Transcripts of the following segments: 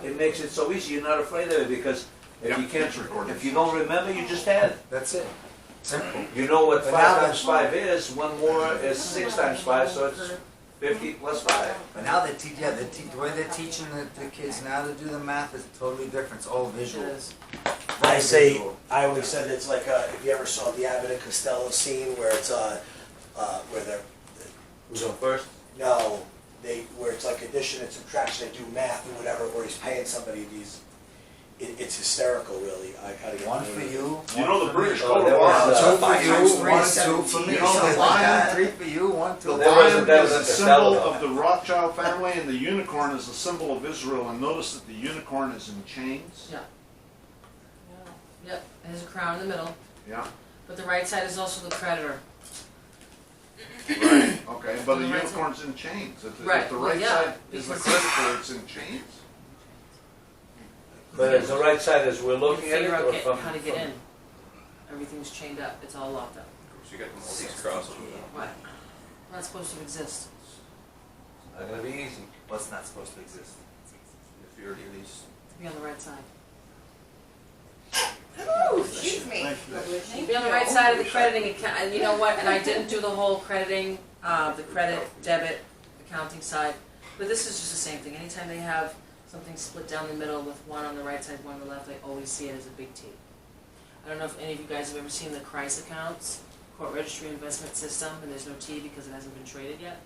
it makes it so easy. You're not afraid of it because if you can't, if you don't remember, you just add it. That's it. Simple. You know what But 5 now times 5 is. 1 more is 6 times 5, so it's 50 plus 5. But now they teach, the way they're teaching the kids now to do the math is totally different. It's all visual. I say, I always said it's like, if you ever saw the Abbott and Costello scene where it's, where they're, Who's on first? no, where it's like addition and subtraction, they do math or whatever, where he's paying somebody these, it's hysterical, really. I gotta get One for you. You know the British Oh, code there of was, law. 2 for you, 1, 2 for me. You know the Something like lion? that. 3 for you, 1, 2. The There wasn't lion that is with the the symbol Costello. of the Rothschild family, and the unicorn is the symbol of Israel. And notice that the unicorn is in chains. Yeah. Yep, there's a crown in the middle, Yeah. but the right side is also the creditor. Right. Okay. But the The right unicorn's in chains. If Right, if the well, right yeah, side is the because- creditor, it's in chains. But it's the right side as we're looking at it, Figure out or from... how to get in. Everything's chained up, it's all locked up. So you got all these crossover. What? Not supposed to exist. Not gonna be easy. What's not supposed to exist? If you're at least. To be on the right side. Ooh, excuse me. Be on the right side of the crediting account, and you know what, and I didn't do the whole crediting, the credit, debit, accounting side, but this is just the same thing. Anytime they have something split down the middle with one on the right side, one on the left, I always see it as a big T. I don't know if any of you guys have ever seen the CRIS accounts, Court Registry Investment System, and there's no T because it hasn't been traded yet.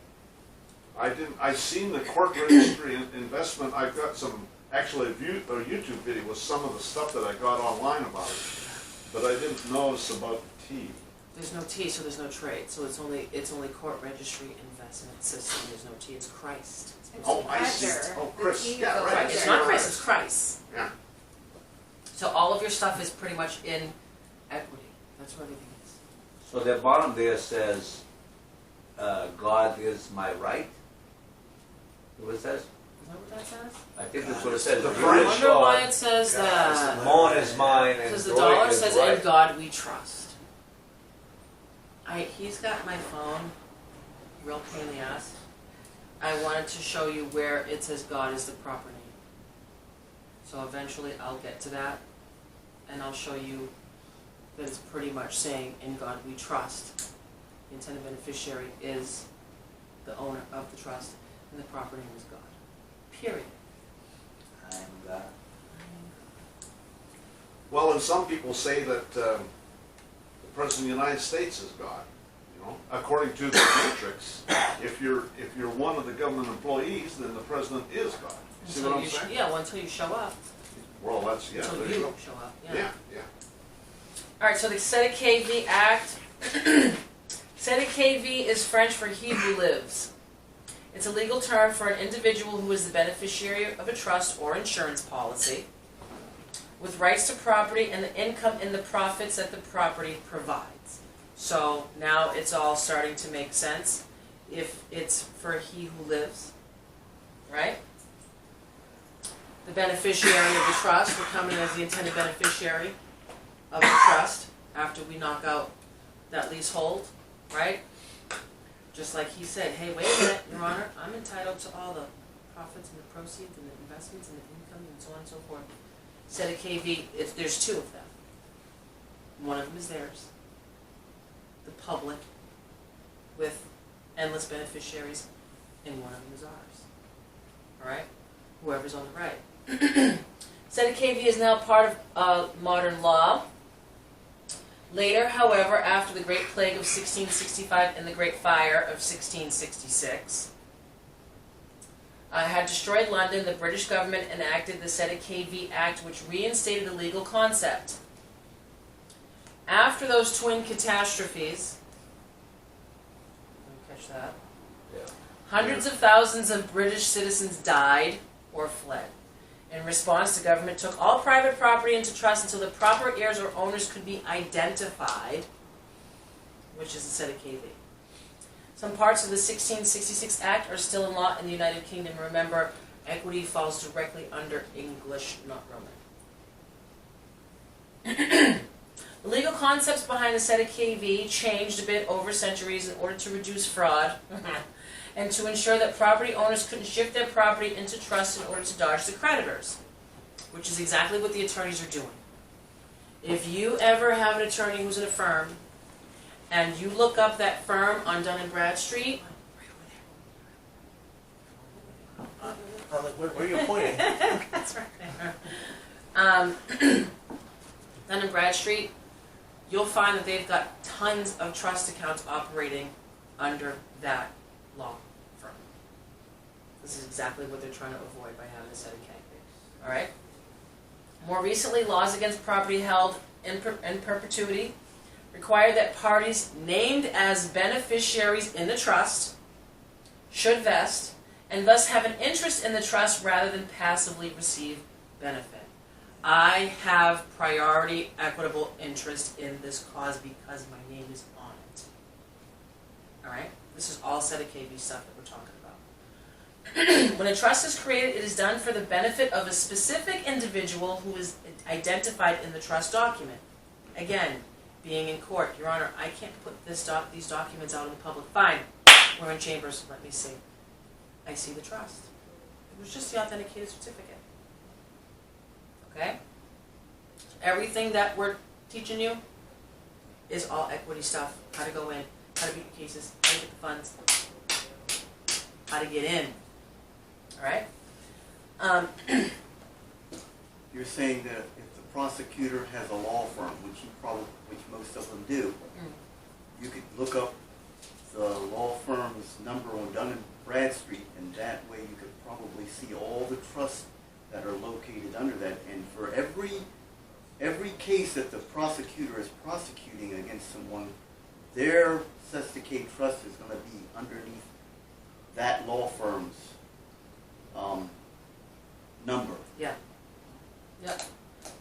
I didn't. I seen the court registry investment. I've got some actually a YouTube video with some of the stuff that I got online about it, but I didn't notice about the T. There's no T, so there's no trade. So it's only Court Registry Investment System. There's no T. It's Christ. Oh, I see. Ledger. Oh, The Chris. T Yeah, goes right. ledger. It's not Christ. It's Christ. Yeah. So all of your stuff is pretty much in equity. That's where everything is. So the bottom there says, God is my right. What it says? Is that what that says? I think that's what it says. The The I French wonder why it says that. Mon is mine and Because the Goy dollar is says, right. "In God we trust." He's got my phone. Real pain in the ass. I wanted to show you where it says God is the proper name. So eventually I'll get to that, and I'll show you that it's pretty much saying, "In God we trust." The intended beneficiary is the owner of the trust, and the proper name is God. Period. I'm God. Well, and some people say that the President of the United States is God. You know, according to the matrix, if you're one of the government employees, then the president is God. See what I'm saying? Yeah, well, until you show up. Well, that's yeah. Until There you you go. show up. Yeah, yeah. All right, so the Satanic Act. Satanic is French for "he who lives." It's a legal term for an individual who is the beneficiary of a trust or insurance policy, with rights to property and the income in the profits that the property provides. So now it's all starting to make sense if it's for "he who lives," right? The beneficiary of the trust will come in as the intended beneficiary of the trust after we knock out that leasehold, right? Just like he said, "Hey, wait a minute, Your Honor, I'm entitled to all the profits and the proceeds and the investments and the income and so on and so forth." Said a KV, there's 2 of them. One of them is theirs, the public, with endless beneficiaries, and one of them is ours. All right? Whoever's on the right. Said a KV is now part of modern law. Later, however, after the Great Plague of 1665 and the Great Fire of 1666, had destroyed London, the British government enacted the Satanic Act, which reinstated the legal concept. After those twin catastrophes, catch that, Yeah. hundreds of thousands of British citizens died or fled. In response, the government took all private property into trust until the proper heirs or owners could be identified, which is the Satanic. Some parts of the 1666 Act are still in law in the United Kingdom. Remember, equity falls directly under English, not Roman. The legal concepts behind the Satanic changed a bit over centuries in order to reduce fraud and to ensure that property owners couldn't shift their property into trust in order to dodge the creditors, which is exactly what the attorneys are doing. If you ever have an attorney who's in a firm, and you look up that firm on Dun and Bradstreet, I'm like, where are you pointing? that's right there. Dun and Bradstreet, you'll find that they've got tons of trust accounts operating under that law firm. This is exactly what they're trying to avoid by having a set of candidates. All right. More recently, laws against property held in perpetuity require that parties named as beneficiaries in the trust should vest and thus have an interest in the trust rather than passively receive benefit. I have priority equitable interest in this cause because my name is on it. All right? This is all set of KV stuff that we're talking about. When a trust is created, it is done for the benefit of a specific individual who is identified in the trust document. Again, being in court, Your Honor, I can't put these documents out in the public. Fine, we're in chambers, let me see. I see the trust. It was just the authenticated certificate. Okay? Everything that we're teaching you is all equity stuff. How to go in, how to beat your cases, how to get the funds, how to get in. Alright? You're saying that if the prosecutor has a law firm, which most of them do, you could look up the law firm's number on Dun and Bradstreet, and that way you could probably see all the trusts that are located under that. And for every case that the prosecutor is prosecuting against someone, their Sesticade trust is going to be underneath that law firm's number. Yeah. Yep.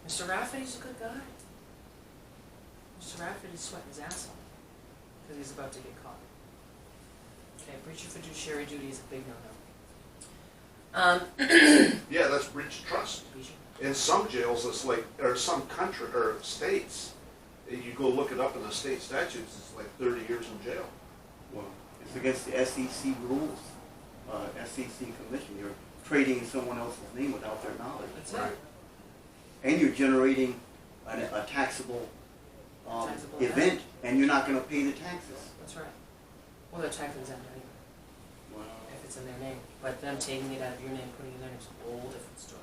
Mr. Rafferty's a good guy. Mr. Rafferty's sweating his ass off because he's about to get caught. Okay, breach of fiduciary duty is a big no-no. Yeah, that's breach of trust. In some jails, it's like, or some country, or states, you go look it up in the state statutes, it's like 30 years in jail. Well, it's against the SEC rules, SEC commission. You're trading in someone else's name without their knowledge. That's it. And you're generating a taxable Taxable event, and you're not going to pay the taxes. That's right. Well, they're tax exempt anyway, Wow. if it's in their name. But them taking it out of your name, putting it in their name is a whole different story.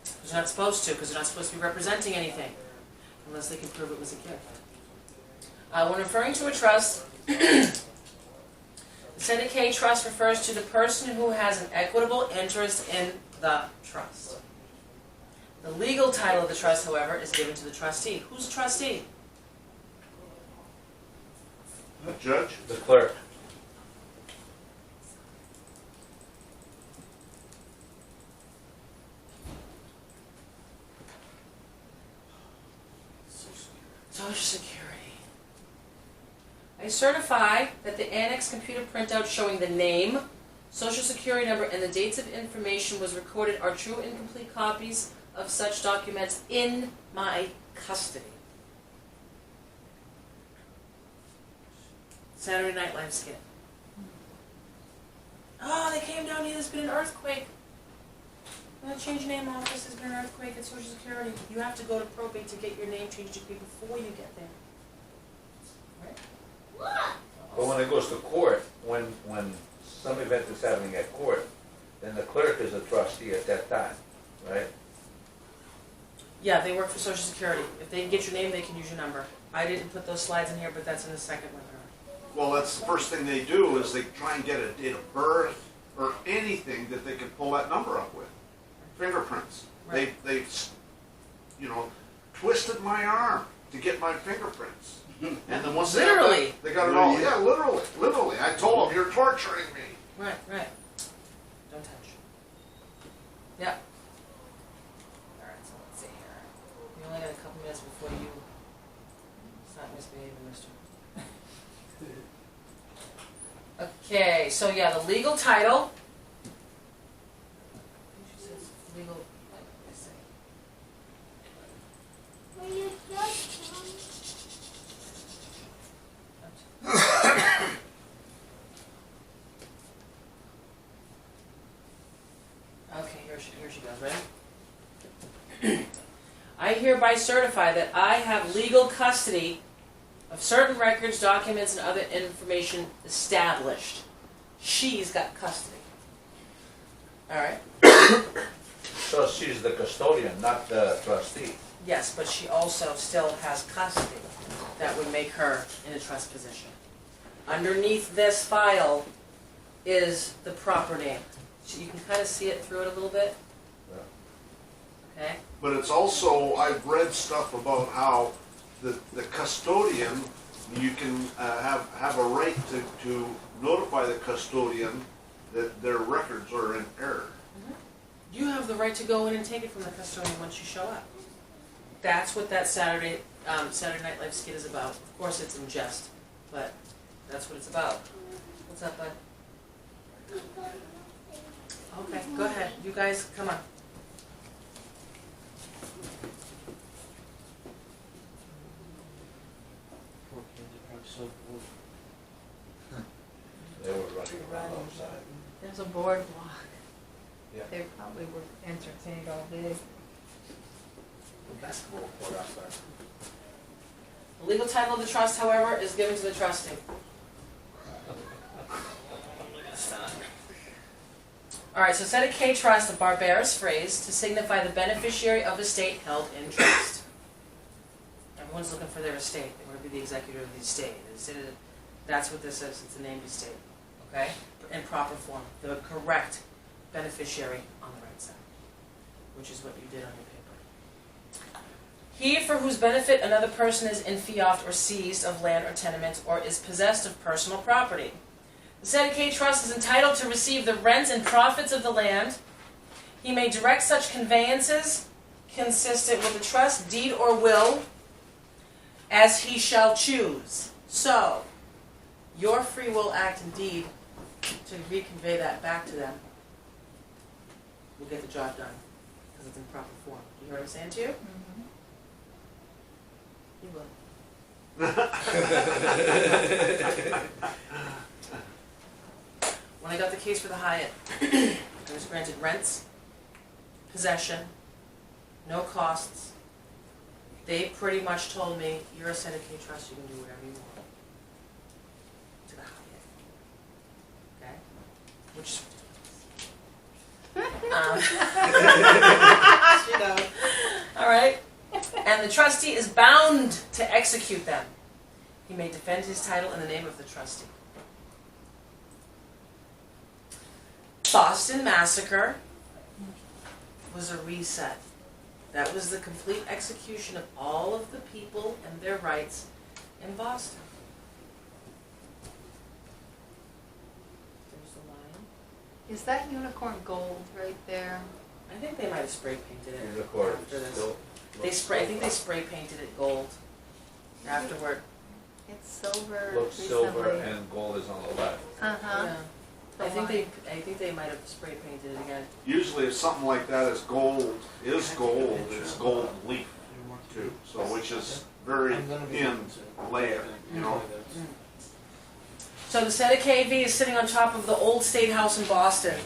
Because they're not supposed to, because they're not supposed to be representing anything, unless they can prove it was a gift. When referring to a trust, the Satanic trust refers to the person who has an equitable interest in the trust. The legal title of the trust, however, is given to the trustee. Who's the trustee? The judge? The clerk. Social Security. I certify that the annex computer printout showing the name, Social Security number, and the dates of information was recorded are true and complete copies of such documents in my custody. Saturday Night Live skit. Oh, they came down here, there's been an earthquake. I'm going to change your name office, there's been an earthquake at Social Security. You have to go to probate to get your name changed before you get there. Right? But when it goes to court, when some event is happening at court, then the clerk is a trustee at that time, right? Yeah, they work for Social Security. If they can get your name, they can use your number. I didn't put those slides in here, but that's in the second webinar. Well, that's the first thing they do, is they try and get a date of birth or anything that they can pull that number up with. Fingerprints. Right. They've twisted my arm to get my fingerprints. And then once Literally. they got it all. Yeah, literally. I told them, you're torturing me. Right. Don't touch. Yep. Alright, so let's see here. We only got a couple minutes before you start misbehaving, mister. Okay, so yeah, the legal title. She says legal, let me see. here she goes, right? I hereby certify that I have legal custody of certain records, documents, and other information established. She's got custody. All right? So she's the custodian, not the trustee. Yes, but she also still has custody. That would make her in a trust position. Underneath this file is the proper name. So you can kind of see it through it a little bit. Okay? But it's also, I've read stuff about how the custodian, you can have a right to notify the custodian that their records are in error. You have the right to go in and take it from the custodian once you show up. That's what that Saturday Night Live skit is about. Of course it's in jest, but that's what it's about. What's up, bud? Okay, go ahead. You guys, come on. Poor kids are probably so bored. They were running around outside. There's a boardwalk. Yeah. They probably were entertained all day. Basketball court outside. The legal title of the trust, however, is given to the trustee. Alright, so set a K trust, a barbarous phrase to signify the beneficiary of estate held in trust. Everyone's looking for their estate. They want to be the executor of the estate. That's what this is. It's a named estate. Okay? In proper form. The correct beneficiary on the right side. Which is what you did on your paper. He for whose benefit another person is enfiofed or seized of land or tenement or is possessed of personal property. The said K trust is entitled to receive the rents and profits of the land. He may direct such conveyances consistent with the trust, deed, or will as he shall choose. So, your free will act and deed to reconvey that back to them will get the job done because it's in proper form. You hear what I'm saying to you? Mm-hmm. You will. When I got the case for the Hyatt, I was granted rents, possession, no costs. They pretty much told me, you're a Senate K trust, you can do whatever you want. To the Hyatt. Okay? Which is you know. All right? And the trustee is bound to execute them. He may defend his title in the name of the trustee. Boston Massacre was a reset. That was the complete execution of all of the people and their rights in Boston. There's the line. Is that unicorn gold right there? I think they might have spray painted it Unicorn after this. still I think they spray painted it gold afterward. It's silver looks recently. silver and gold is on the left. Uh-huh. Yeah. The I think line. they might have spray painted it again. Usually if something like that is gold, it's gold leaf too, so which is very in layer, you know. So the Senate KV is sitting on top of the old State House in Boston.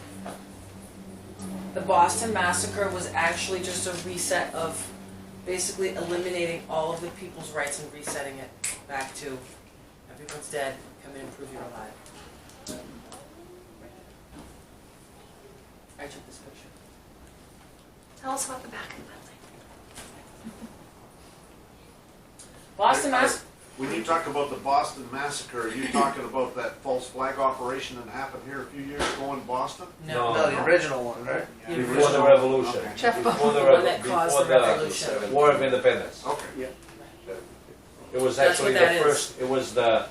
The Boston Massacre was actually just a reset of basically eliminating all of the people's rights and resetting it back to everyone's dead, come in and prove you're alive. I took this picture. Tell us about the back of the building. Boston Massacre. When you talk about the Boston Massacre, are you talking about that false flag operation that happened here a few years ago in Boston? No. No, the original one, right? The Before original. the revolution. Okay. Jeff Before the, The one that caused the revolution. War of Independence. Okay. It was That's actually what the that is. first, it was the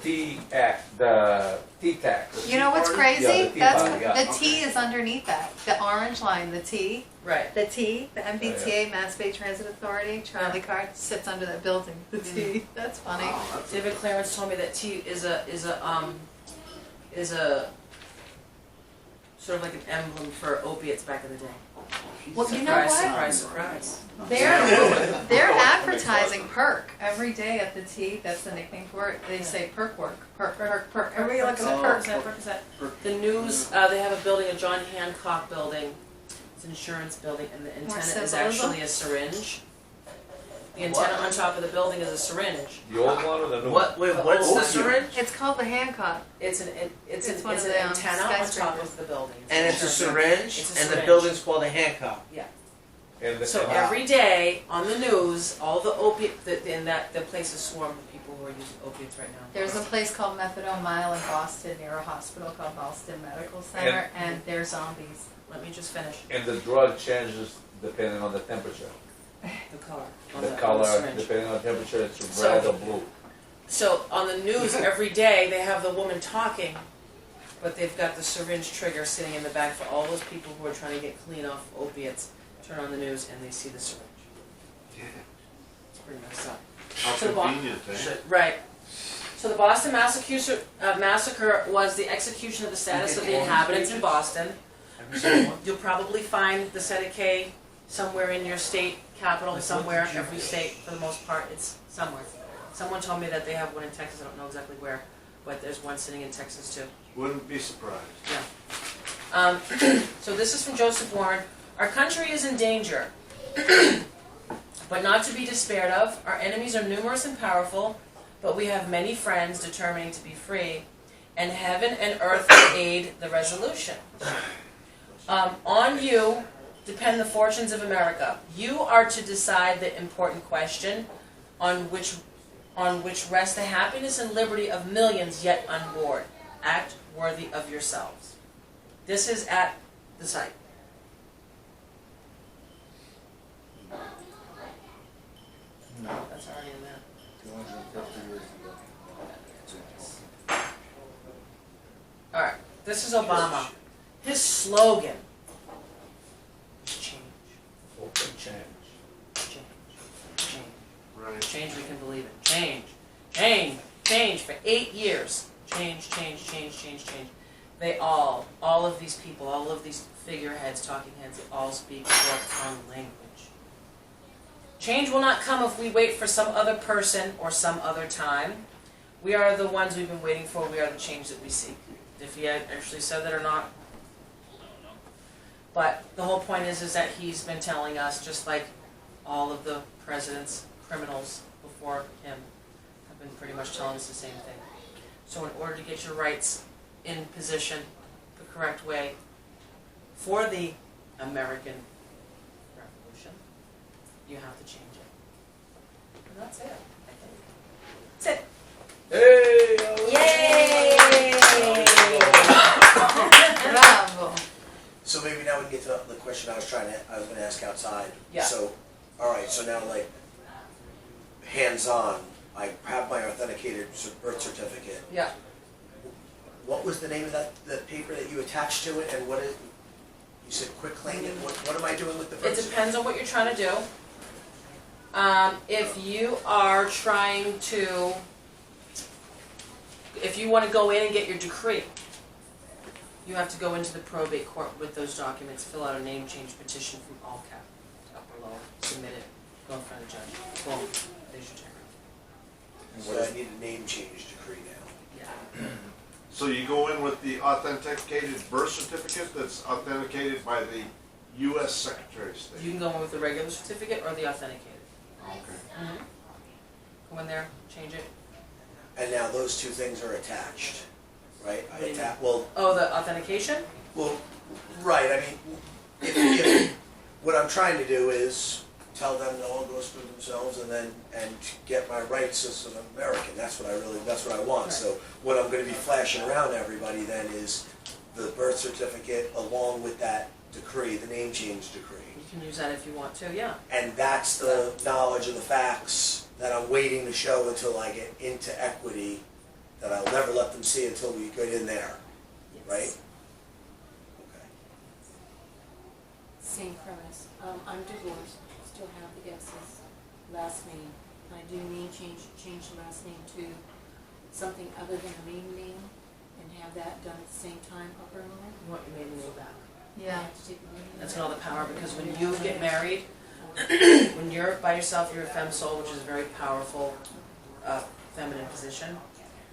Tea Act, the tea tax. You know what's Yeah, crazy? the tea That's party, yeah. the T is underneath that. The orange line, the T. Right. The T, the MBTA, Mass Bay Transit Authority, Charlie card sits under that building. The T. That's funny. Wow, that's David Clarence told me that T is a sort of like an emblem for opiates back in the day. Well, you know Surprise, what? surprise, surprise. They're advertising perk every day at the T. That's the nickname for it. They say perk work, perk, perk, perk. Everybody looks at Percocet, perk. Percocet, Percocet. The news, they have a building, a John Hancock building. It's an insurance building, and the More antenna is symbolism? actually a syringe. The antenna on top of the building is a syringe. The old one or the new one? What, wait, what's the Oh, syringe? It's called the Hancock. It's an It's an one of the, antenna on top skyscrapers. of the building. And it's a syringe, It's a and the syringe. building's called a Hancock. And the- So and- every day on the news, all the opiate, the place is swarmed with people who are using opiates right now. There's a place called Methadone Mile in Boston near a hospital called Boston Medical Center, and they're zombies. Let me just finish And the drug changes depending on the temperature. the color. on The on color, syringe. depending on the temperature, it's So- red or blue. So on the news every day, they have the woman talking, but they've got the syringe trigger sitting in the back for all those people who are trying to get clean off opiates. Turn on the news and they see the syringe. Yeah. It's pretty messed up. How So the bo- convenient, eh? Right. So the Boston massacre was the execution of the status of the inhabitants in Boston. Have you seen one? You'll probably find the Setteke somewhere in your state capital, Like, somewhere, what did you- every state, for the most part, it's somewhere. Someone told me that they have one in Texas, I don't know exactly where, but there's one sitting in Texas too. Wouldn't be surprised. So this is from Joseph Warren. Our country is in danger, but not to be despaired of. Our enemies are numerous and powerful, but we have many friends determining to be free, and heaven and earth will aid the resolution. On you depend the fortunes of America. You are to decide the important question on which rests the happiness and liberty of millions yet unborn. Act worthy of yourselves. This is at the site. No, That's already in there. 250 years ago. All right, this is Obama. His slogan is change, Open change. change, change. Right. Change we can believe in. Change, change, change for 8 years. Change, change, change, change, change. They all of these people, all of these figureheads, talking heads, they all speak four-tongue language. Change will not come if we wait for some other person or some other time. We are the ones we've been waiting for. We are the change that we seek. If he had actually said that or not, I don't know. But the whole point is that he's been telling us, just like all of the president's criminals before him have been pretty much telling us the same thing. So in order to get your rights in position the correct way for the American Revolution, you have to change it. And that's it, I think. That's it. Hey! Yay! Bravo. So maybe now we can get to the question I was gonna ask outside. Yeah. So, all right, so now like, hands-on, I have my authenticated birth certificate. Yeah. What was the name of the paper that you attached to it, and what is, you said quick claim, and what am I doing with the birth It certificate? depends on what you're trying to do. If you are trying to, if you want to go in and get your decree, you have to go into the probate court with those documents, fill out a name change petition from all cap to upper lower, submit it, go in front of the judge. Boom, there's your decree. So I need a name change decree now. Yeah. So you go in with the authenticated birth certificate that's authenticated by the U.S. Secretary of State. You can go in with the regular certificate or the authenticated. Okay. Go in there, change it. And now those two things are attached, right? What do you mean? Well, Oh, the authentication? well, right, I mean, if what I'm trying to do is tell them to all go screw themselves and get my rights as an American. That's what I want. Right. So what I'm gonna be flashing around to everybody then is the birth certificate along with that decree, the name change decree. You can use that if you want to, yeah. And that's the knowledge of the facts that I'm waiting to show until I get into equity, that I'll never let them see until we get in there, Yes. right? Okay. Same premise. I'm divorced, still have the ex's last name. I do change the last name to something other than a maiden name and have that done at the same time, upper and lower. You want your maiden name back. I Yeah. have to take the maiden name That's back. got all the power, because when you get married, when you're by yourself, you're a femme soul, which is a very powerful feminine position.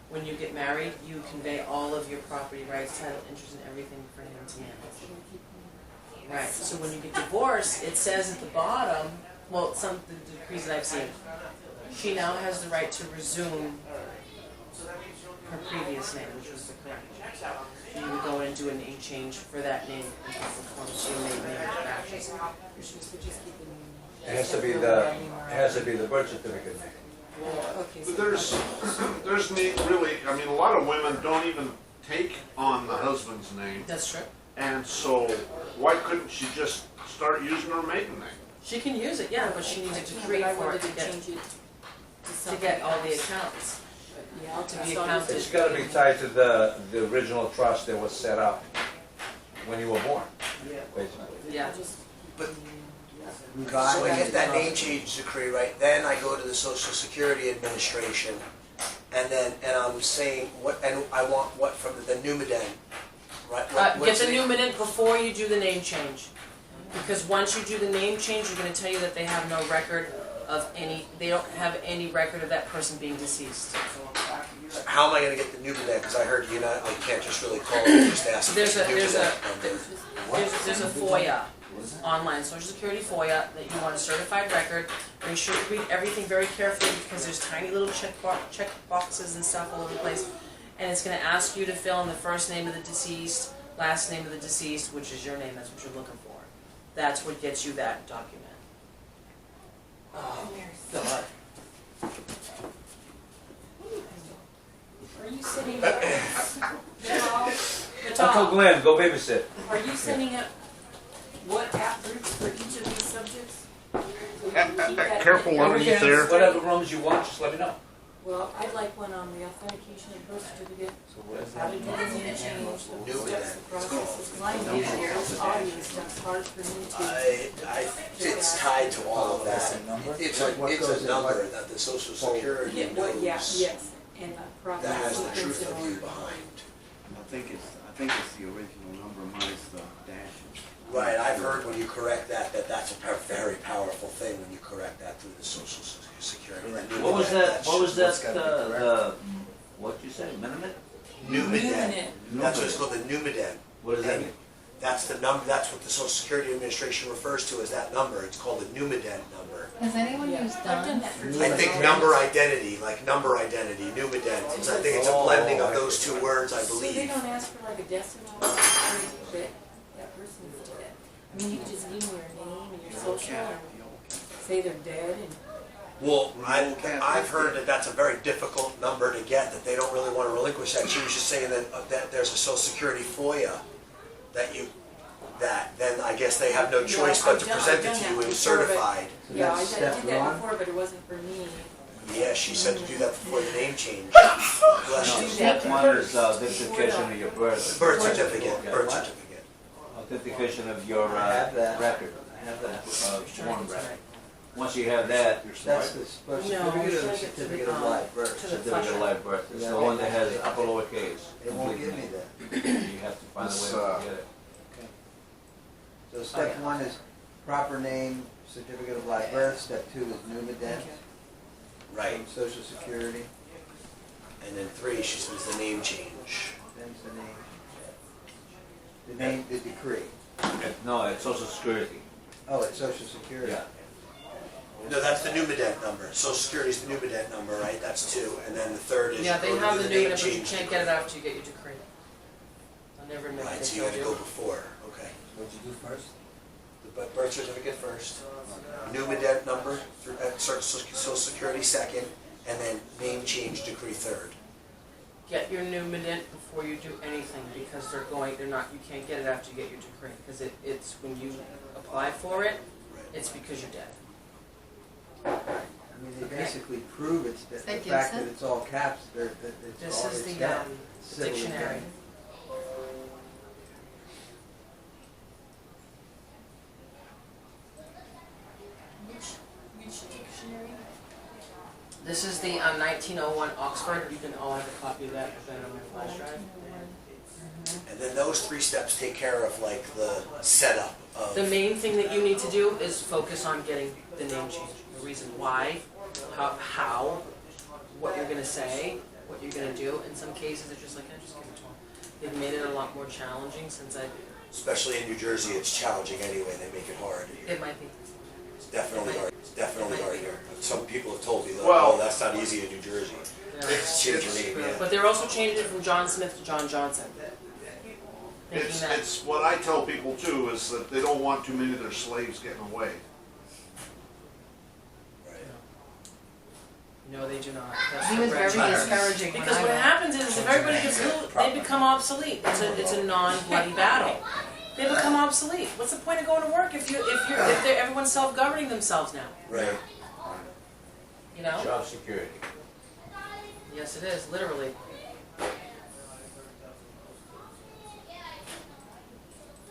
When you get married, you convey all of your property rights, title, interest, and everything for him to manage. Right, so when you get divorced, it says at the bottom, well, some of the decrees that I've seen, she now has the right to resume her previous name, which was the correct name. So you would go in and do a name change for that name and perform so your name matches. You're supposed to just keep the name. It has to be the birth certificate name. Okay, so. But there's need really, I mean, a lot of women don't even take on the husband's name, That's true. and so why couldn't she just start using her maiden name? She can use it, yeah, but she needs a decree But I for wanted it to to get, change it to to something get all the else. accounts. Yeah, to be I saw accounted. this- It's gotta be tied to the original trust that was set up when you were born, basically. Yeah. Just- But- God, So I get that name change decree, right, then I go to the Social Security Administration, and I'm saying, and I want what from the Numiden, right? Get What's the numinant before you do the name change. Because once you do the name change, you're gonna tell you that they have no record of they don't have any record of that person being deceased. How am I gonna get the Numiden, because I heard you can't just really call it and just ask for the There's a Numiden number. there's a FOIA, online Social Security FOIA, that you want a certified record. Make sure you read everything very carefully because there's tiny little check boxes and stuff all over the place. And it's gonna ask you to fill in the first name of the deceased, last name of the deceased, which is your name, that's what you're looking for. That's what gets you that document. Oh, God. Are you setting up? Uncle Glenn, go babysit. Are you setting up what app groups for each of these subjects? So you can keep that- Careful underneath there. Whatever rooms you want, just let me know. Well, I'd like one on the authentication of birth certificate, how to do the name change, the steps, the processes, because I know this audio stuff's hard for me to. It's tied to all of that. It's a number that the Social Security Yeah, well, yeah, knows yes, and the process. that has the sequence truth and of all you that. behind. I think it's the original number minus the dashes. Right, I've heard when you correct that that's a very powerful thing when you correct that through the Social Security. What was that, what's gotta be correct. what you say, minimum? Numiden. Numiden. That's what's called the Numiden. What does that mean? That's the number, that's what the Social Security Administration refers to as that number. It's called the Numiden number. Has anyone Yeah, used I've done done? that for I think number identity, Numiden. I think it's a blending of those two words, I So they believe. don't ask for like a decimal, or that person's dead. I mean, you can just email your name and your social and say they're dead and. Well, I've heard that that's a very difficult number to get, that they don't really want to relinquish that. She was just saying that there's a Social Security FOIA that then I guess they have no choice but to present it to you and certified. Yeah, I that's did step that one. before, but it wasn't for me. Yeah, she said to do that before the name change. Bless you. Step one is identification of your birth. Birth certificate, birth certificate. Authentication of your I have that. record. I have that. Sworn record. Once you have that, That's the birth No, certificate or the it's like certificate of life birth? to the certificate of live birth. It's the one that has upper lowercase. It won't complete give me name. that. You have to find a way to get it. So step one is proper name, certificate of live birth. Step two is Numiden Right. from Social Security. And then 3, she says the name change. Then's the name. The name, the decree. No, it's Social Security. Oh, it's Social Security. Yeah. No, that's the Numident number. Social Security's the Numident number, right? That's 2. And then the third is Yeah, you they go to have do the the new name but you change. can't get it after you get your decree. I'll never admit Right, they so you told gotta go you. before, okay. What'd you do first? The birth certificate first, Numident number, Social Security second, and then name change decree third. Get your new mident before you do anything because you can't get it after you get your decree. Because it's when you apply for it, it's because you're dead. I mean, they basically prove it's, the That fact gives that it? it's all caps, it's This all, is it's the got civil dictionary. intent. Which dictionary? This is the 1901 Oxford. You can all have a copy of that if on your flash drive. And then those 3 steps take care of like the setup of. The main thing that you need to do is focus on getting the name change. The reason why, how, what you're going to say, what you're going to do. In some cases, it's just like, just give it to them. They've made it a lot more challenging since I've Especially in New Jersey, it's challenging anyway, they make it hard here. It might be. It's definitely hard, it's definitely hard here. Some people have told me, that, Well- oh, that's not easy in New Jersey. It's, Change your name, yeah. But they're also changing it from John Smith to John Johnson. Thinking that. it's what I tell people too, is that they don't want too many of their slaves getting away. Right. No, they do not. That's He the was very bread. discouraging when Because I what went. happens is if everybody gets loot, they become obsolete. It's a non-bloody battle. They become obsolete. What's the point of going to work if everyone's self-governing themselves now? Right. You know? Job security. Yes, it is, literally.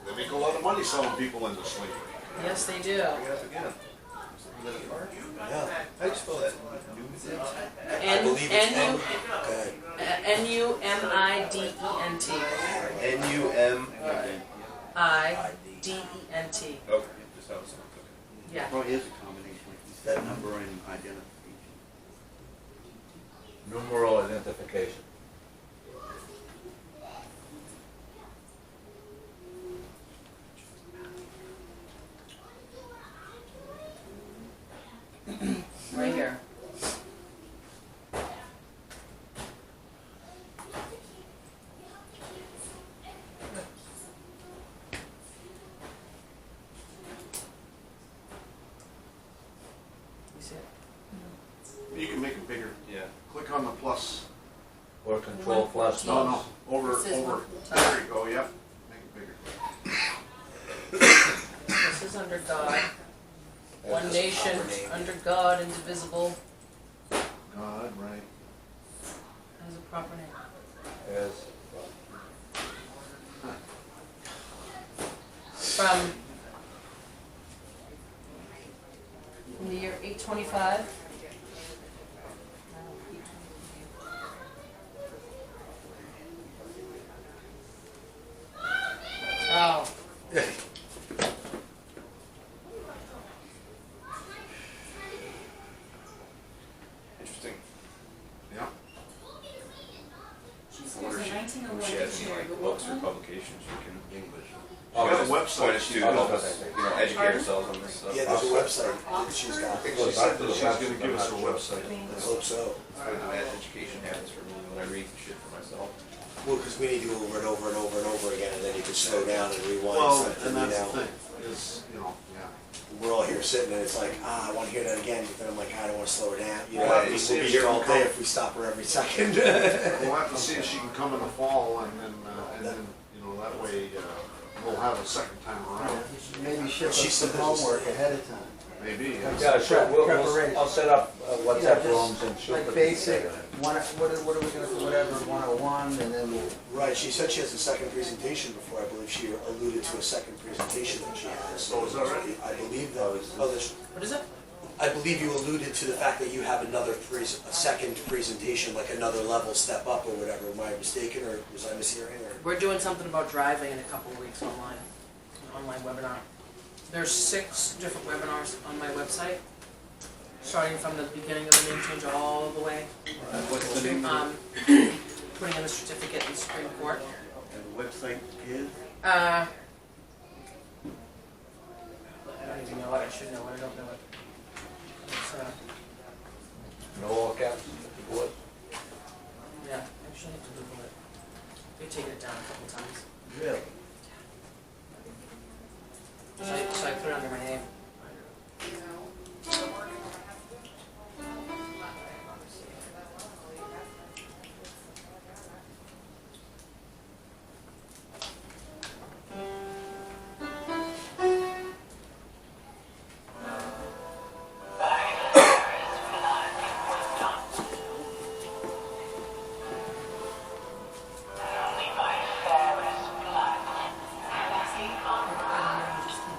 They make a lot of money selling people into slavery. Yes, they do. Yeah. How do you spell that? I believe it's N. Okay. N-U-M-I-D-E-N-T. I-D-E-N-T. Okay, just how it's Yeah. Probably is a combination, like you said, number and identification. Numeral identification. Right here. You see it? You can make it bigger. Yeah. Click on the plus. Or control plus. No, over, It says over. 1. There you go, yep. Make it bigger. This is under God. One nation, under God, indivisible. God, right. Has a proper name. As, From the year 825. Oh. Interesting. Yeah. She says I wonder in if 1901 she has any dictionary, like but books what or one? publications we can English. She got a website. Point us to help us, educate ourselves on this stuff. Yeah, there's a website that she's got. She said that she's gonna give us her website. I hope so. That's where the bad education happens for me when I read shit for myself. Well, because we need to go over and over and over and over again, and then you can slow down and rewind Well, something, and you that's know. the thing, is, yeah. We're all here sitting, and it's like, I want to hear that again, but then I'm like, I don't want to slow her down. You know, Well, we'll see be if here she all can day come. if we stop her every second. We'll have to see if she can come in the fall, and then, that way, we'll have a second time around. Maybe ship us She said some there's a- homework ahead of time. Maybe, yeah, sure, Preparation. I'll set up Yeah, WhatsApp just rooms and shoot. Like basic, what are we gonna do, whatever, 101, and then we'll, Right, she said she has a second presentation before, I believe she alluded to a second presentation that she has. Oh, is that right? I believe that was, What is it? I believe you alluded to the fact that you have a second presentation, like another level step up or whatever. Am I mistaken, or was I mishearing, or? We're doing something about driving in a couple of weeks online, an online webinar. There's 6 different webinars on my website, starting from the beginning of the name change all the way What's the name to of putting in a certificate in the Supreme Court. the website is? I don't even know it. I should know it. I don't know it. It's, No all caps, what? yeah, I actually have to Google it. They've taken it down a couple times. really, So I put it under my name.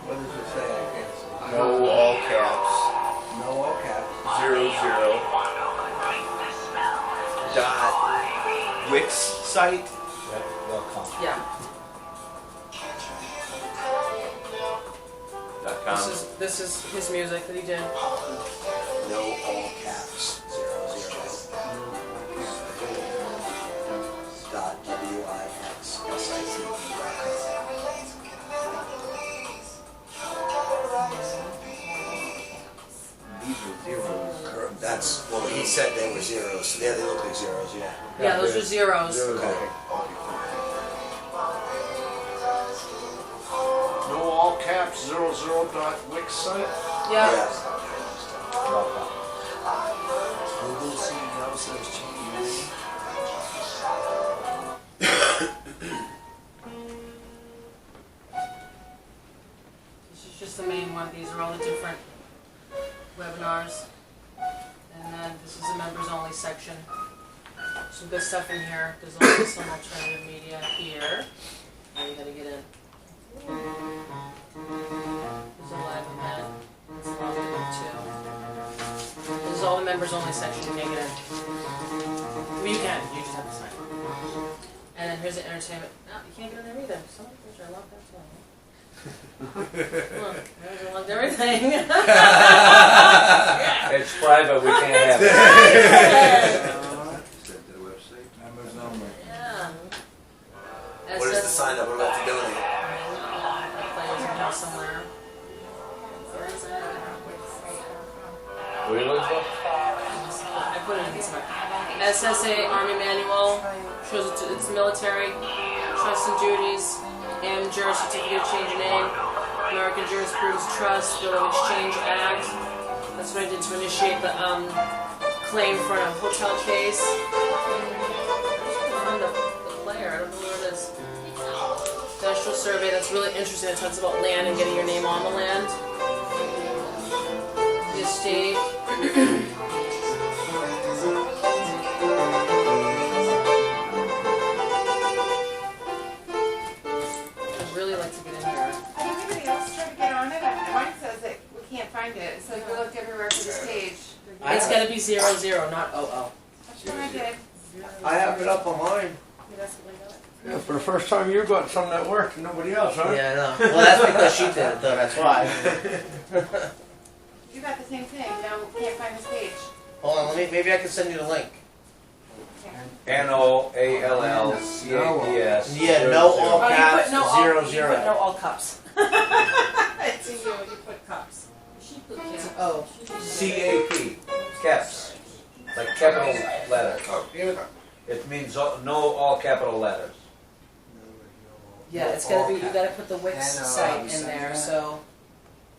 what does it say, I can't see. No all caps, No all caps. 00. Dot Wix site. .com. Yeah, this is his music that he did. No all caps, 00. Dot WIX. these are zeros. That's, well, he said they were zeros. Yeah, they look like zeros, yeah. Yeah, those are zeros. Okay. No all caps 00.wix site? Yeah. Google CEO says change. This is just the main one. These are all the different webinars. And then this is the members only section. Some good stuff in here. There's also some alternative media here. Now you gotta get in. There's a live event. It's logged in too. This is all the members only section. You can't get in. Well, you can. You just have to sign in. And then here's the entertainment. No, you can't get in there either. Some picture I locked that too. Look, there's logged everything. It's private, we can't have it. Members only. Yeah. What is the sign up? We're about to donate. Players in here somewhere. What are you looking for? I put it in this one. SSA Army Manual shows its military trust and duties. AMJUR Certificate of Change of Name. American Jurisprudence Trust Bill of Exchange Act. That's what I did to initiate the claim for a hotel case. Find the player. I don't know where it is. Industrial survey. That's really interesting. It talks about land and getting your name on the land. The estate. I'd really like to get in here. Anybody else try to get on it? Mine says that we can't find it. It says we looked everywhere for this page. It's got to be 00, not 00. That's what I did. I have it up on mine. Yeah, for the first time you got something that worked and nobody else, huh? Yeah, I know. Well, that's because she did it, though. That's why. You got the same thing. No, can't find this page. Hold on, maybe I can send you the link. NOALLCAPS. Yeah, no all Oh, caps, you put no 00. all, you put no all cups. It's you. You put cups. Oh. CAP, caps, like capital letters. It means no all capital letters. Yeah, it's gotta be, you gotta put the Wix site in there, so.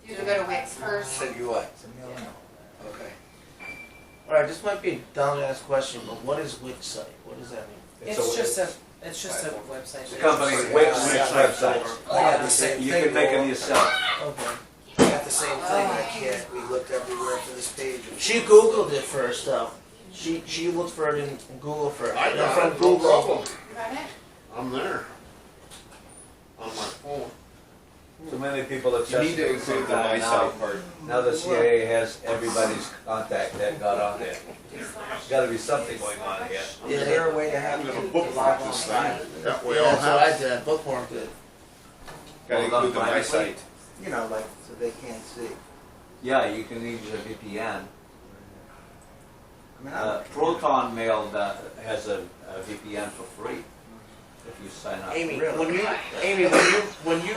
You have to go to Wix first. Said you what? Okay. Alright, this might be a dumb-ass question, but what is Wix site? What does that mean? It's just a website. The company Wix website. I got the same You thing. can make them yourself. Okay. I got the same thing. I can't. We looked everywhere for this page. She Googled it first, though. She looked for it in Google first. I And got from it, no Google. problem. You got it? I'm there. On my phone. So many people that You need to include the my site part. Now the CIA has everybody's contact that got on there. There's gotta be something going on here. Is there a way to have I'm gonna people bookmark log this online? thing. That way Yeah, I'll that's what I have. did. I bookmarked it. Gotta include the my site. You know, like, so they can't see. Yeah, you can use a VPN. I mean, Proton Mail has a VPN for free if you sign up. Amy, Really? when you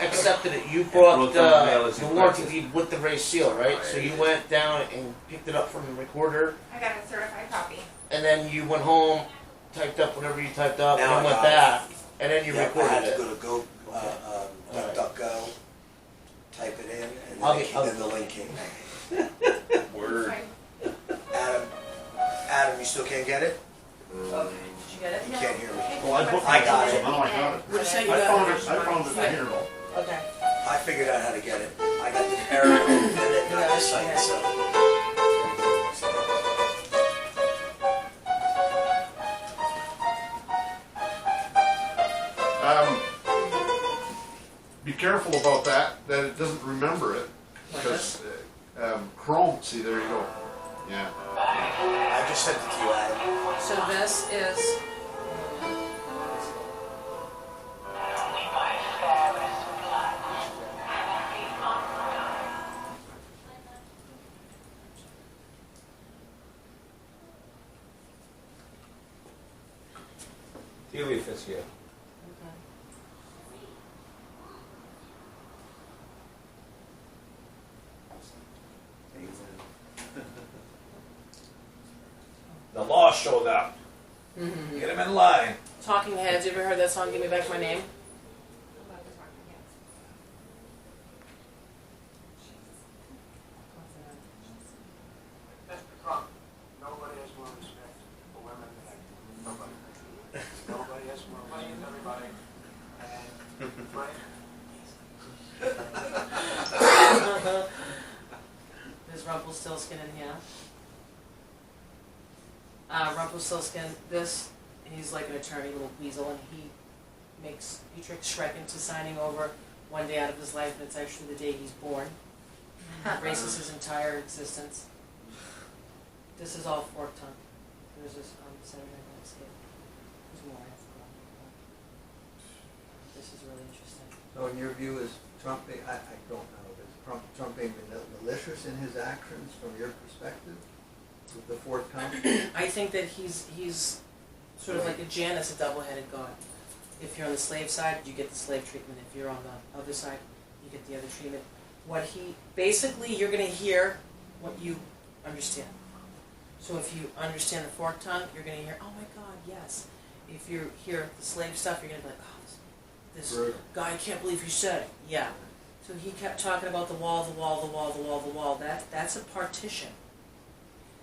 accepted it, you brought Proton Mail is the warranty encrypted. deed with the race seal, right? So you went down and picked it up from the recorder, I got a certified copy. and then you went home, typed up whatever you typed up, Now and I then went got it. back, and then you Yeah, I recorded had to it. go to DuckDuckGo, type it in, and I'll then, get- then the link came. Word. Fine. Adam, you still can't get it? Okay, did you get it? You can't hear me. Well, I bookmarked I got it, it. so now I got it. What'd you say you I got? found it here though. Okay. I figured out how to get it. I got the error and it got the site, so. Be careful about that it doesn't remember it, because Chrome, see, there you go. Yeah. I just sent it to you, Adam. So this is. TV if it's here. The law showed up. Get him in line. Talking Heads, you ever heard that song, Give Me Back My Name? Mr. Trump, nobody has more respect for women than I do. Nobody. Nobody has more money than everybody. And Frank, There's Rumpelstiltskin in here. Rumpelstiltskin, he's like an attorney, little weasel, and he tricks Shrek into signing over one day out of his life, and it's actually the day he's born. Erases his entire existence. This is all Fork Tongue. There's this Saturday Night Landscape. There's more. This is really interesting. So in your view, is Trump, I don't know, is Trump being malicious in his actions from your perspective? With the Fort Tongue? I think that he's sort of like a Janus, a double-headed god. If you're on the slave side, you get the slave treatment. If you're on the other side, you get the other treatment. Basically, you're going to hear what you understand. So if you understand the Fork Tongue, you're going to hear, oh my God, yes. If you hear the slave stuff, you're going to be like, oh, this guy, I can't believe you said it. Yeah. So he kept talking about the wall, the wall, the wall, the wall, the wall. That's a partition.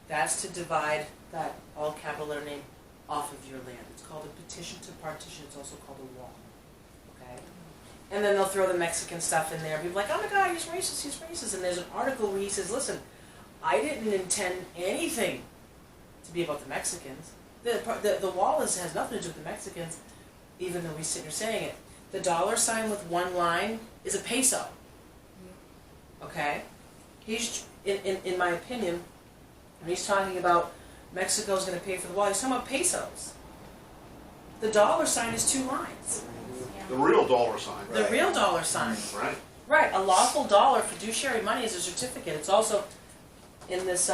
That's to divide that all capital letter name off of your land. It's called a petition to partition. It's also called a wall. Okay? And then they'll throw the Mexican stuff in there. People like, oh my God, he's racist, he's racist. And there's an article where he says, listen, I didn't intend anything to be about the Mexicans. The wall has nothing to do with the Mexicans, even though we sit here saying it. The dollar sign with one line is a peso. Okay? He's, in my opinion, when he's talking about Mexico's going to pay for the wall, he's talking about pesos. The dollar sign is two lines. The real dollar sign. The real dollar sign. Right. Right. A lawful dollar, fiduciary money, is a certificate. It's also in this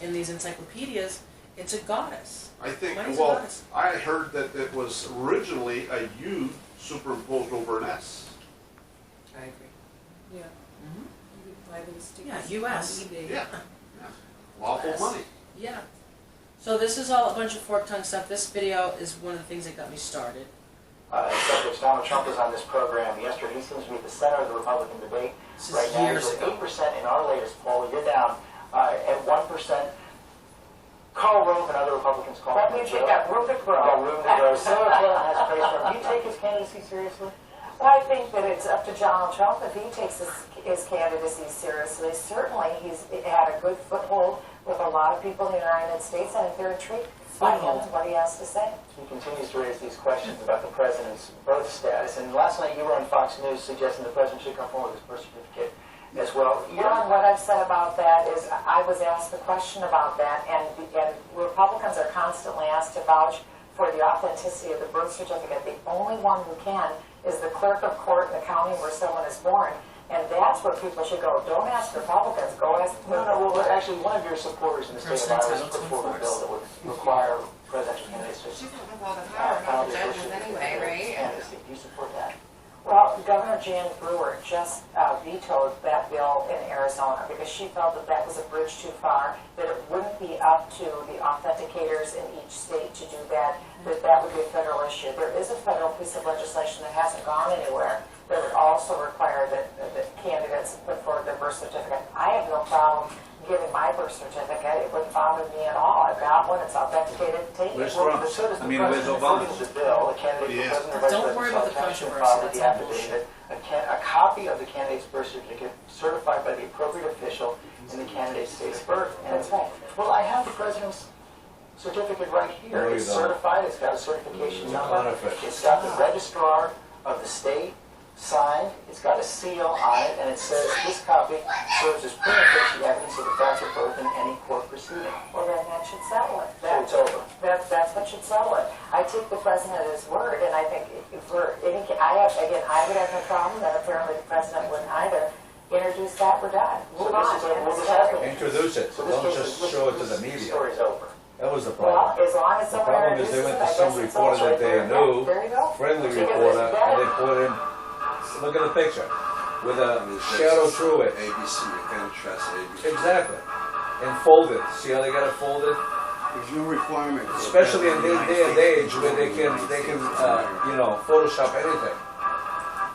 in these encyclopedias. It's a goddess. I think. Money's a Well, goddess. I heard that it was originally a U superimposed over an S. I agree. Yeah. Mm-hmm. You could buy those stickers Yeah, US. on eBay. Yeah. Lawful Yes. money. Yeah. So this is all a bunch of Fork Tongue stuff. This video is one of the things that got me started. Except Donald Trump was on this program yesterday. He seems to be at the center of the Republican debate. This is Right now, years he's at ago. 8% in our latest poll. You're down at 1%. Karl Rove and other Republicans call him a joke. room to Got room to grow. Sarah Palin has praise for him. Do you take his candidacy seriously? Well, I think that it's up to Donald Trump if he takes his candidacy seriously. Certainly, he's had a good foothold with a lot of people in the United States, and they're intrigued by him and what he has to say. He continues to raise these questions about the president's birth status. And last night you were on Fox News suggesting the president should come forward with his birth certificate as well. Well, what I've said about that is I was asked the question about that, and Republicans are constantly asked to vouch for the authenticity of the birth certificate. The only one who can is the clerk of court in the county where someone is born. And that's where people should go. Don't ask Republicans, go ask the clerk. Well, actually, one of your supporters in the state of Iowa put forward a bill that would require presidential candidates to She doesn't have all the power to make judgments anyway, right? candidacy. Do you support that? Well, Governor Jan Brewer just vetoed that bill in Arizona because she felt that that was a bridge too far, that it wouldn't be up to the authenticators in each state to do that, that would be a federal issue. There is a federal piece of legislation that hasn't gone anywhere that would also require that candidates put forward their birth certificate. I have no problem giving my birth certificate. It wouldn't bother me at all. I've got one. It's authenticated. Take it. Where's Trump? So does the I mean, where's president Obama? the bill, the candidate for president or vice Don't worry about the president controversy. filed with the That's all affidavit, a copy of the candidate's birth certificate certified by the appropriate official in the candidate's state's birth. And That's right. well, I have the president's certificate right here. No, you It's don't. certified. It's got a certification number. counterfeit. It's got the registrar of the state signed. It's got a seal on it, and it says this copy serves as prima facie evidence of the fact of birth in any court proceeding. Well, then that should settle it. So it's over. That's what should settle it. I take the president at his word, and I think if for any, I would have no problem, and apparently the president wouldn't either. Introduce that, we're done. Move on. We'll just have to Introduce it, So this don't case just is- show it to this the media. story's over. That was the Well, problem. as long as The someone problem is introduces they it, went I to guess some it's reporter over. that they Yeah, knew, there you go. friendly Because reporter, it's and they better. put in, look at the picture, with a shadow through it. ABC, you can't trust ABC. Exactly. And folded. See how they got it folded? There's no requirement. for Especially in this that day and age where they can, Photoshop anything.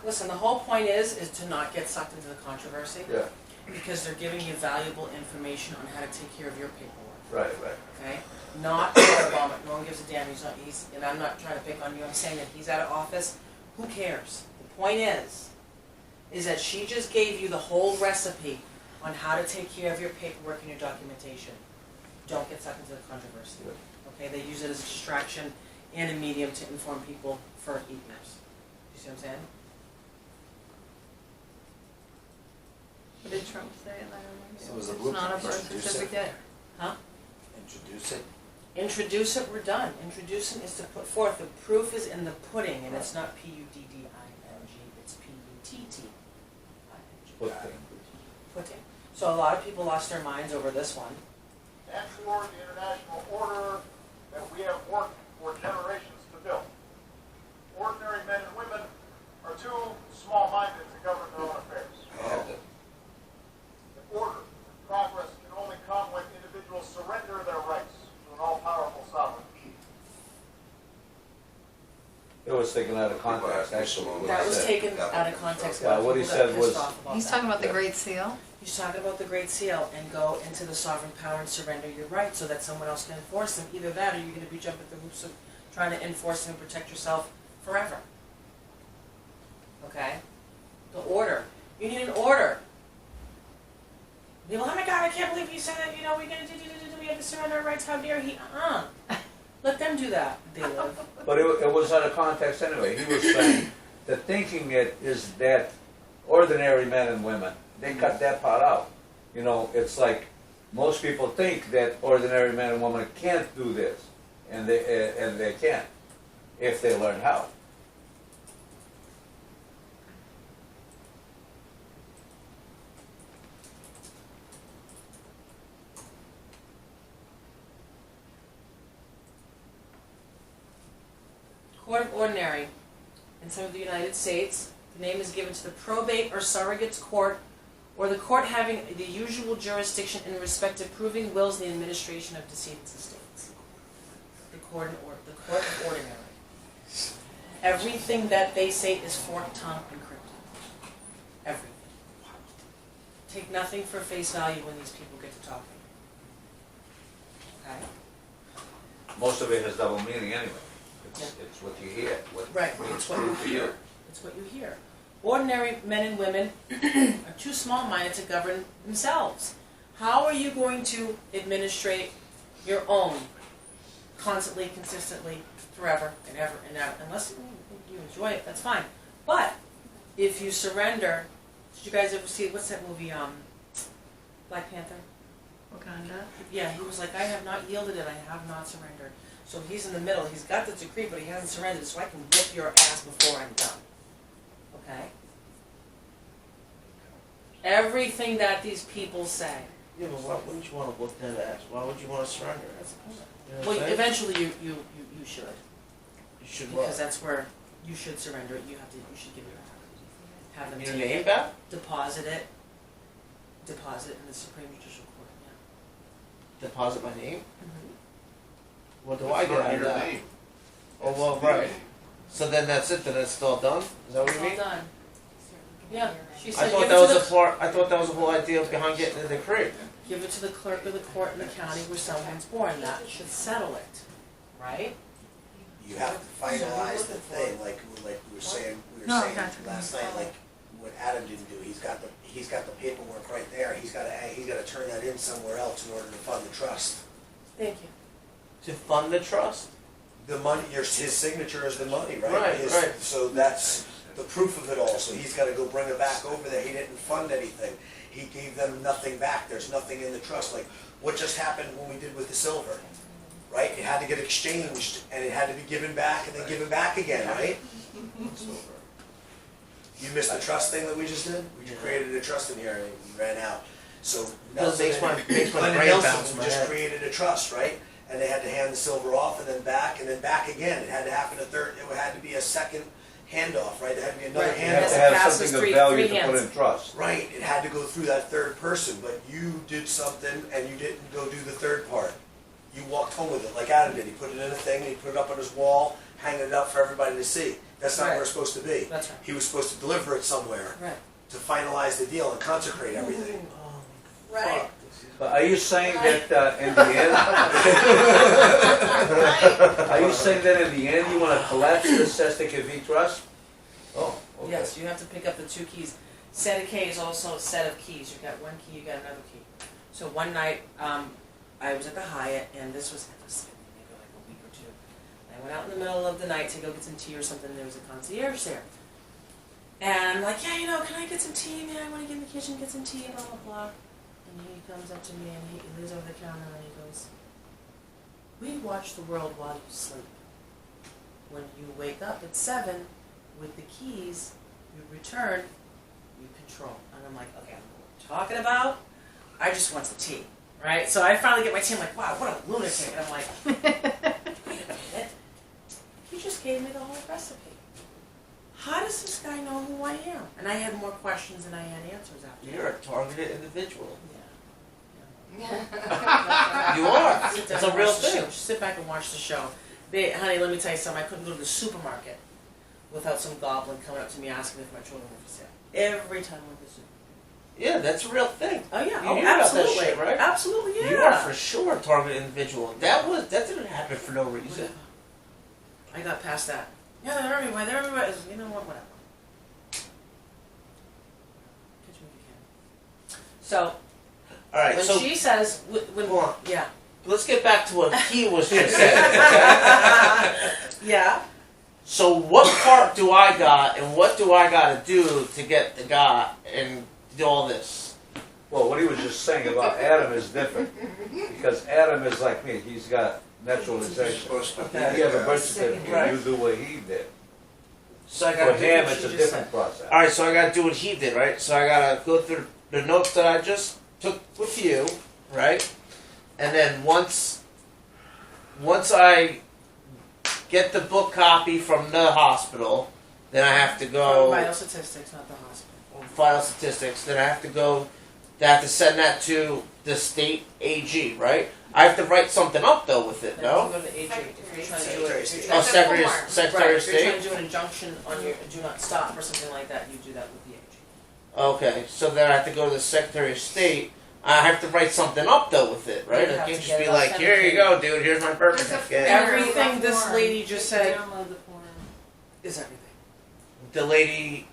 Listen, the whole point is to not get sucked into the controversy. Yeah, Because they're giving you valuable information on how to take care of your paperwork, right. okay? Not Obama, no one gives a damn, and I'm not trying to pick on you, I'm saying that he's out of office, who cares? The point is that she just gave you the whole recipe on how to take care of your paperwork and your documentation. Don't get sucked into the controversy, okay? They use it as a distraction and a medium to inform people for 8 years. You see what I'm saying? What did Trump say? So was the It's not a blueprint birth introduced it? certificate. Huh? Introduce it. Introduce it, we're done. Introducing is to put forth. The proof is in the pudding, and it's not Pudding, it's Putting. Pudding. So a lot of people lost their minds over this one. And toward the international order that we have worked for generations to build. Ordinary men and women are too small-minded to govern their own affairs. The order and progress can only come when individuals surrender their rights to an all-powerful sovereign. It was taken out of context, actually. what That he was said. taken out of context. Yeah, what he People got said pissed was- off about He's that. talking about the Great Seal. He's talking about the Great Seal and go into the sovereign power and surrender your rights so that someone else can enforce them. Either that or you're going to be jumping through hoops of trying to enforce them and protect yourself forever. Okay? The order. You need an order. People, oh my God, I can't believe you said that, we're going to do, we have to surrender our rights, how dare he? Let them do that. They live. But it was out of context anyway. He was saying the thinking it is that ordinary men and women, they cut that part out. It's like most people think that ordinary men and women can't do this, and they can if they learn how. Court of Ordinary. In some of the United States, the name is given to the probate or surrogates court, or the court having the usual jurisdiction in respect of proving wills and the administration of decedents' estates. The court of Ordinary. Everything that they say is forked, tongue, and cryptic. Everything. Take nothing for face value when these people get to talking. Okay? Most of it has double meaning anyway. It's what you hear. Right, it's what you hear. It's what you hear. Ordinary men and women are too small-minded to govern themselves. How are you going to administrate your own constantly, consistently, forever and ever and ever? Unless you enjoy it, that's fine. But if you surrender, did you guys ever see, what's that movie, Black Panther? Wakanda. Yeah, he was like, I have not yielded it, I have not surrendered. So he's in the middle, he's got the decree, but he hasn't surrendered, so I can whip your ass before I'm done. Okay? Everything that these people say. Yeah, but why wouldn't you want to look that ass? Why would you want to surrender? That's the point. You know what Well, I'm saying? eventually you should. You should Because what? that's where you should surrender it, you should give it back. Have them Your take name it, back? deposit it in the Supreme Judicial Court, yeah. Deposit my name? Mm-hmm. What do I It's get not out of your that? name. Oh, well, It's the right. name. So then that's it, then it's all done? Is that what you All mean? done. Yeah, she I said thought give that it was to a part, I thought that was the whole idea behind getting the decree. give it to the clerk of the court in the county where someone's born, that should settle it, right? You have to finalize the thing, like we were saying No, I got to. last night, like what Adam didn't do. He's got the paperwork right there. He's got to turn that in somewhere else in order to fund the trust. Thank you. To fund the trust? The money, his signature is the money, right? Right, right. So that's the proof of it all. So he's got to go bring it back over there. He didn't fund anything. He gave them nothing back. There's nothing in the trust. Like what just happened when we did with the silver, right? It had to get exchanged and it had to be given back and then given back again, right? You missed the trust thing that we just did? We just created a trust in here and we ran out. So That makes my Glenn brain and bounce Nelson my just head. created a trust, right? And they had to hand the silver off and then back again. It had to happen it had to be a second handoff, right? There had to be another Right. You have Yes, to it have passes something of three value to put hands. in trust. Right, it had to go through that third person, but you did something and you didn't go do the third part. you walked home with it, like Adam did. He put it in a thing, and he put it up on his wall, hanging it up for everybody to see. That's not where it's supposed to be. That's right. He was supposed to deliver it somewhere Right. to finalize the deal and consecrate everything. Right. But are you saying that in the end, are you saying that in the end you want to collapse the SKV trust? Oh, okay. Yes, you have to pick up the 2 keys. Set of K is also a set of keys. You've got 1 key, you got another key. So one night, I was at the Hyatt, and this was maybe like a week or 2. I went out in the middle of the night to go get some tea or something. There was a concierge there. And I'm like, yeah, can I get some tea? Man, I want to get in the kitchen, get some tea, blah, blah, blah. And he comes up to me, and he leans over the counter, and he goes, we watch the world while you sleep. When you wake up at 7 with the keys, you return, you control. And I'm like, okay, I don't know what you're talking about. I just want some tea, right? So I finally get my tea. I'm like, wow, what a lunatic. And I'm like, wait a minute. He just gave me the whole recipe. How does this guy know who I am? And I had more questions than I had answers after. You're a targeted individual. Yeah. You are. Sit down It's a and real watch the thing. show. Sit back and watch the show. Honey, let me tell you something. I couldn't go to the supermarket without some goblin coming up to me asking if my children were for sale. Every time I went to the supermarket. Yeah, that's a real thing. Oh yeah, You hear about that absolutely, shit, right? Absolutely, yeah. You are for sure a targeted individual. That didn't happen for no reason. I got past that. Yeah, they're everywhere. They're everywhere. You know what? Whatever. Catch me if you can. So, All right, when so she says, when hold on. yeah, Let's get back to what he was just saying. yeah. So what part do I got, and what do I got to do to get the guy and do all this? Well, what he was just saying about Adam is different, because Adam is like me. He's got naturalization. Okay. You have a birth certificate. Right. You do what he did. So I For got him, it's a different process. All right, so I got to do what he did, right? So I got to go through the notes that I just took with you, right? And then once I get the book copy from the hospital, then I have to go Vital statistics, not the hospital. file statistics. Then I have to go. They have to send that to the state AG, right? I have to write something up though with it, Then no? you go to the AG if you're trying to do it. If you're Oh, trying Secretary right, of if you're trying State. to do an injunction on your do not stop or something like that, you do that with the AG. Okay, so then I have to go to the Secretary of State. I have to write something up though with it, right? You I have can't to just get be it like, here you go, dude. Here's my birth There's a certificate. Everything this lady just said Download the form. is everything. The lady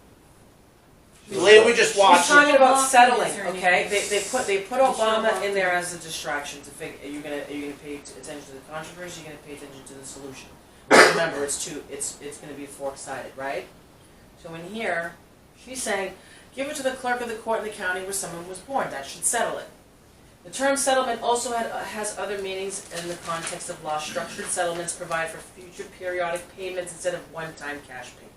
we just She's watched. talking about Obama settling, is her okay? name. They put Obama in there as a distraction to figure. Are you gonna pay attention to the controversy? You're gonna pay attention to the solution. Remember, it's gonna be fork-sided, right? So in here, she's saying, give it to the clerk of the court in the county where someone was born. That should settle it. The term settlement also has other meanings in the context of law. Structured settlements provide for future periodic payments instead of one-time cash payment.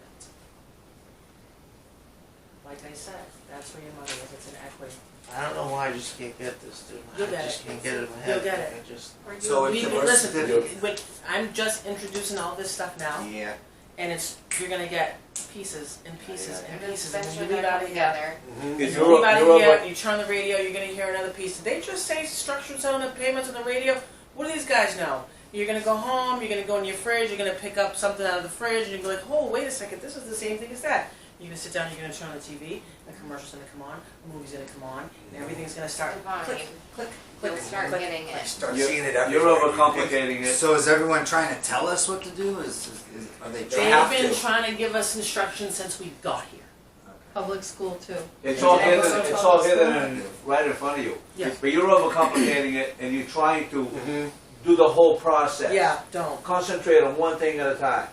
Like I said, that's where your money is. It's an equity. I don't know why I just can't get this, dude. You'll I get just it. can't get it in my head. You'll get it. I just. So if the birth Listen, certificate, I'm just introducing all this stuff now, yeah, and you're gonna get pieces and pieces and pieces. And Eventually when you leave they're out of here, together. when you leave out of here, you turn the radio, you're gonna hear another piece. Did they just say structured settlement payments on the radio? What do these guys know? You're gonna go home, you're gonna go in your fridge, you're gonna pick up something out of the fridge, and you're gonna be like, oh, wait a second, this is the same thing as that. You're gonna sit down, you're gonna turn on the TV, the commercial's gonna come on, the movie's gonna come on, and everything's gonna start Divine. click, click, You'll click, start click. getting I it. start You're- seeing it everywhere. You're overcomplicating it. so is everyone trying to tell us what to do? Are they They've have been to. trying to give us instructions since we got here. Public school too. It's all Yeah. hidden. It's all hidden right in front of you. Yeah. But you're overcomplicating it, and you're trying to do the whole process. Yeah, don't. Concentrate on one thing at a time.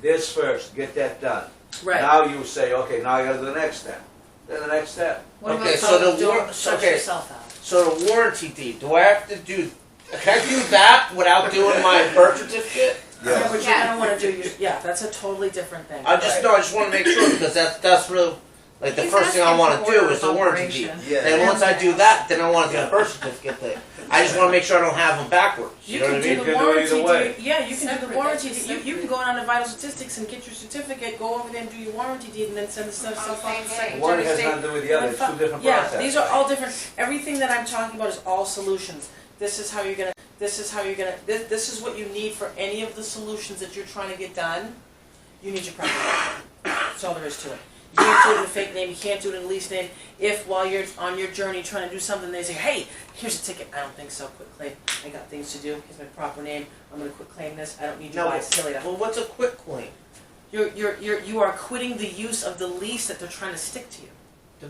This first, get that done. Right. Now you say, okay, now I got to do the next step. Then the next step. What Okay, about so the don't war- stress okay. yourself out? So the warranty deed. Do I have to do? Can I do that without doing my birth certificate? Yeah, but Yeah. you're gonna want to do your, that's a totally different thing. I just no. I just want to make sure because that's real. Like the He's first thing I asking want for to do order is the of warranty deed. operation. Yeah. Then once I do that, then I want to do the birth certificate thing. I just want to make sure I don't have them backwards. You know can what I do mean? the You can do it warranty either way. deed. Yeah, you can do Separate, the warranty that's deed. You can go on to Vital Statistics and get your certificate, go over there and do your warranty deed, and then send the stuff On the off to same the day. Secretary One of has State. nothing to do with the other. It's two different Yeah, processes. these are all different. Everything that I'm talking about is all solutions. This is how you're gonna. this is how you're gonna, this is what you need for any of the solutions that you're trying to get done, you need your property. That's all there is to it. You can't do it in a fake name, you can't do it in a lease name. If while you're on your journey trying to do something, they say, hey, here's a ticket. I don't think so, quit claim. I got things to do, here's my proper name, I'm gonna quit claim this, I don't need you to buy silly. Well, what's a quit claim? You are quitting the use of the lease that they're trying to stick to you.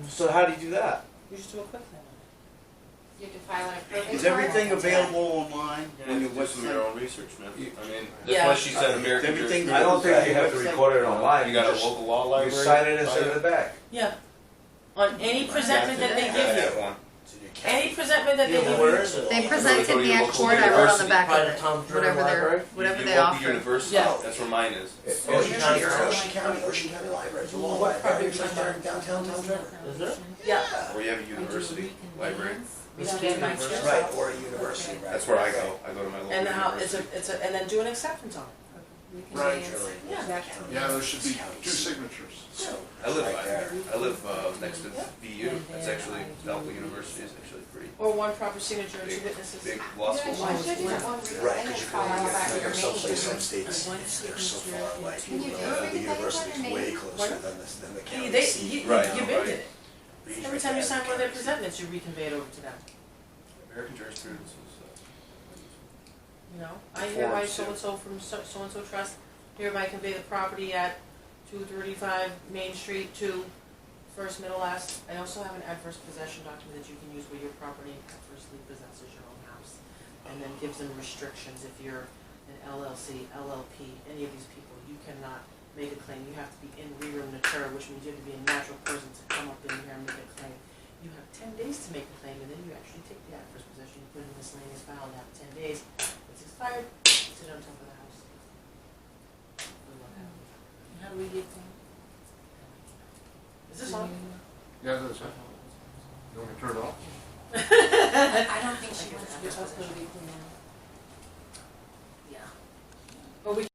So how do you do that? You just do a quit claim on You have to file an approval. Is everything available online You on have your to do some of your website? own research, man. I mean, Yeah. that's why she said American Everything- I don't think you have to record it online. You got a just- local law You library? sign it and send it back. it. Yeah. On any presentment that they give you. one. Any presentment that they Yeah, give well, where you. is it? They Go presented to me your at local court, I wrote on the university. back of Private it, Tom Turner whatever Library? whatever You they want the offer. university? Yeah. That's where mine is. Ocean County, Ocean County Library, it's a law library, it's right there in downtown Town River. Is it? Yeah. Or you have a university library. Right, or a university, right. That's where I go. I go to my local And how university. and then do an acceptance on it. Right. Yeah. Yeah, there should be 2 signatures. I live next to VU. That's actually, Delta University is actually free. Or one proper signature and 2 witnesses. Big law school. Right, because you have some states, they're so far away. The university's way closer than the county They, seat. you Right, bid right. it. Every time you sign one of their presentments, you reconvey it over to them. American jurisprudence is, You know, I hereby Forms, yeah. so-and-so from so-and-so trust, hereby convey the property at 235 Main Street to first, middle, last. I also have an adverse possession document that you can use where your property adversely possesses your own house. And then gives them restrictions if you're an LLC, LLP, any of these people, you cannot make a claim. You have to be in rerum natura, which means you have to be a natural person to come up in here and make a claim. You have 10 days to make a claim, and then you actually take the adverse possession, you put it in miscellaneous file, and after 10 days, it's expired, sit on top of the house. How do we get them? Is this on? Yeah, that's it. You want me to turn it off? I don't think she wants your husband to be clean. Yeah. But we